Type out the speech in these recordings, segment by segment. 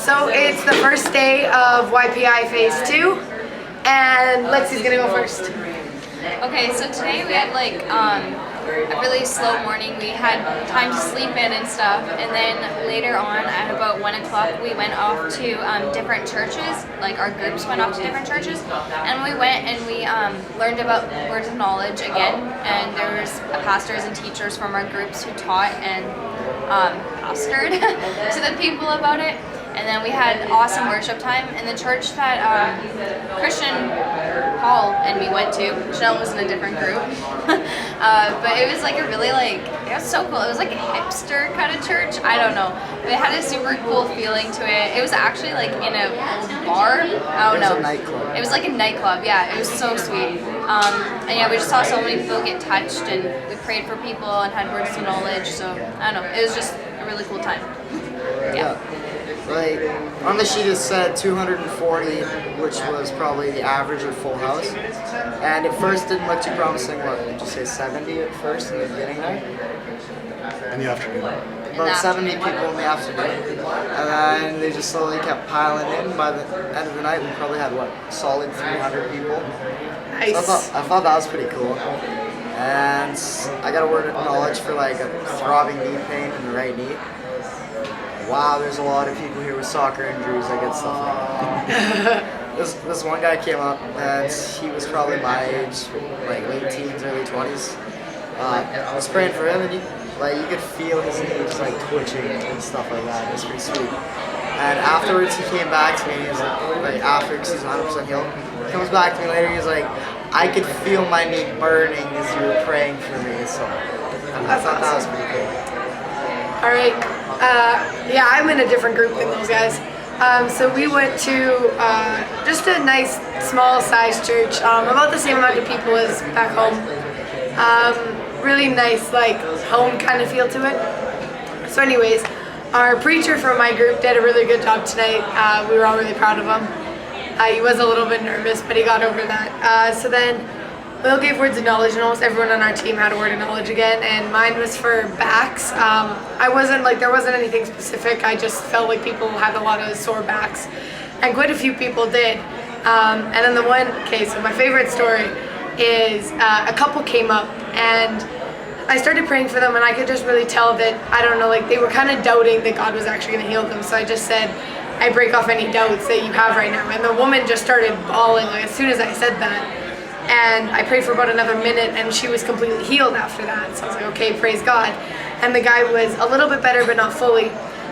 So it's the first day of YPI Phase 2, and Lexi's gonna go first. Okay, so today we had like a really slow morning. We had time to sleep in and stuff, and then later on at about 1 o'clock we went off to different churches. Like our groups went off to different churches, and we went and we learned about words of knowledge again. And there was pastors and teachers from our groups who taught and pastored to the people about it. And then we had awesome worship time in the church that Christian Paul and me went to. Chanel was in a different group. But it was like a really it was so cool. It was like a hipster kind of church. I don't know. But it had a super cool feeling to it. It was actually like in a bar. I don't know. It was a nightclub. It was like a nightclub, yeah. It was so sweet. And yeah, we just saw so many people get touched, and we prayed for people and had words of knowledge. So I don't know. It was just a really cool time. Yeah. Like, on the sheet it said 240, which was probably the average of Full House. And at first didn't look too promising. What, did you say 70 at first in the beginning there? In the afternoon. About 70 people in the afternoon. And then they just slowly kept piling in. By the end of the night, we probably had, what, solid 300 people. Nice. So I thought that was pretty cool. And I got a word of knowledge for like a throbbing knee pain in the right knee. Wow, there's a lot of people here with soccer injuries. I get stuff like that. This one guy came up, and he was probably my age, like late teens, early 20s. I was praying for him, and you could feel his knees like twitching and stuff like that. It was pretty sweet. And afterwards, he came back to me. He was like after, because he's 100% healed, he comes back to me later. He's like, I could feel my knee burning as you were praying for me. So I thought that was pretty cool. All right. Yeah, I'm in a different group than those guys. So we went to just a nice, small-sized church, about the same amount of people as back home. Really nice, like home kind of feel to it. So, anyways, our preacher from my group did a really good job tonight. We were all really proud of him. He was a little bit nervous, but he got over that. So then. Will gave words of knowledge, and almost everyone on our team had a word of knowledge again, and mine was for backs. There wasn't anything specific. I just felt like people had a lot of sore backs, and quite a few people did. And then so my favorite story is a couple came up, and I started praying for them, and I could just really tell that, they were kind of doubting that God was actually going to heal them. So I just said, I break off any doubts that you have right now. And the woman just started bawling as soon as I said that. And I prayed for about another minute, and she was completely healed after that. So I was like, okay, praise God. And the guy was a little bit better, but not fully.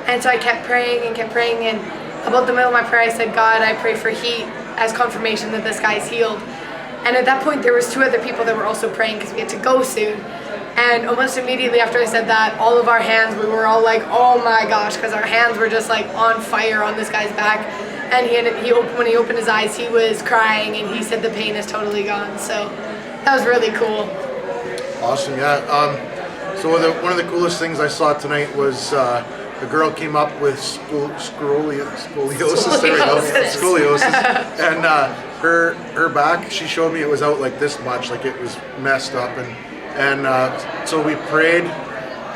And so I kept praying, and about the middle of my prayer, I said, God, I pray for heat as confirmation that this guy's healed. And at that point, there was 2 other people that were also praying because we had to go soon. And almost immediately after I said that, all of our hands, we were all like, oh my gosh, because our hands were just like on fire on this guy's back. And when he opened his eyes, he was crying, and he said the pain is totally gone. So that was really cool. Awesome, yeah. So one of the coolest things I saw tonight was a girl came up with scoliosis. There we go, scoliosis. And her back, she showed me it was out like this much, like it was messed up. And so we prayed,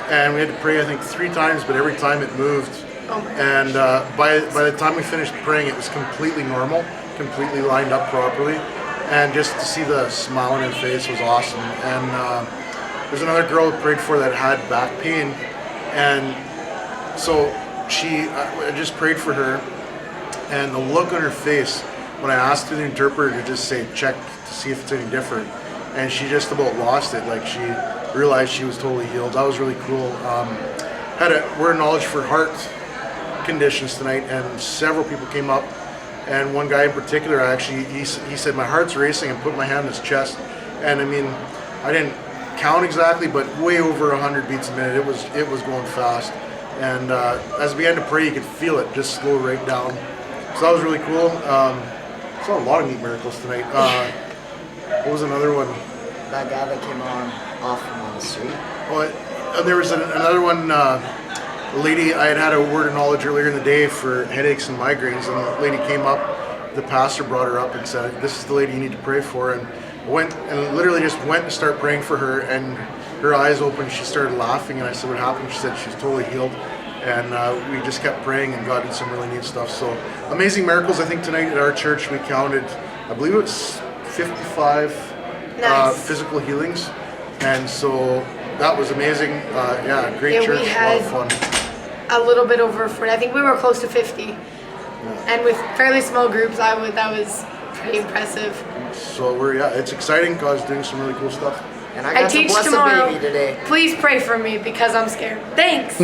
and we had to pray I think 3 times, but every time it moved. And by the time we finished praying, it was completely normal, completely lined up properly, and just to see the smile on her face was awesome. And there's another girl we prayed for that had back pain, and so I just prayed for her, and the look on her face when I asked the interpreter to just say check to see if it's any different, and she just about lost it. Like she realized she was totally healed. That was really cool. Had a word of knowledge for heart conditions tonight, and several people came up, and one guy in particular actually he said my heart's racing, and put my hand on his chest, and I mean I didn't count exactly, but way over 100 beats a minute. It was going fast, and as we began to pray, you could feel it just slow right down. So that was really cool. Saw a lot of neat miracles tonight. What was another one? That guy that came off on the street. Well, there was another one. The lady, I had a word of knowledge earlier in the day for headaches and migraines, and the lady came up, the pastor brought her up and said, this is the lady you need to pray for, and literally just went to start praying for her, and her eyes opened, she started laughing, and I said, what happened? She said she's totally healed. and we just kept praying, and God did some really neat stuff. So amazing miracles. I think tonight at our church we counted, I believe it was 55 Nice. physical healings, and so that was amazing. Yeah, great Yeah, we church, a lot had- of fun. A little bit over 40. I think we were close to 50. And with fairly small groups, that was pretty impressive. So it's exciting. God's doing some really cool stuff. And I I got to teach bless a tomorrow. baby today. Please pray for me because I'm scared. Thanks.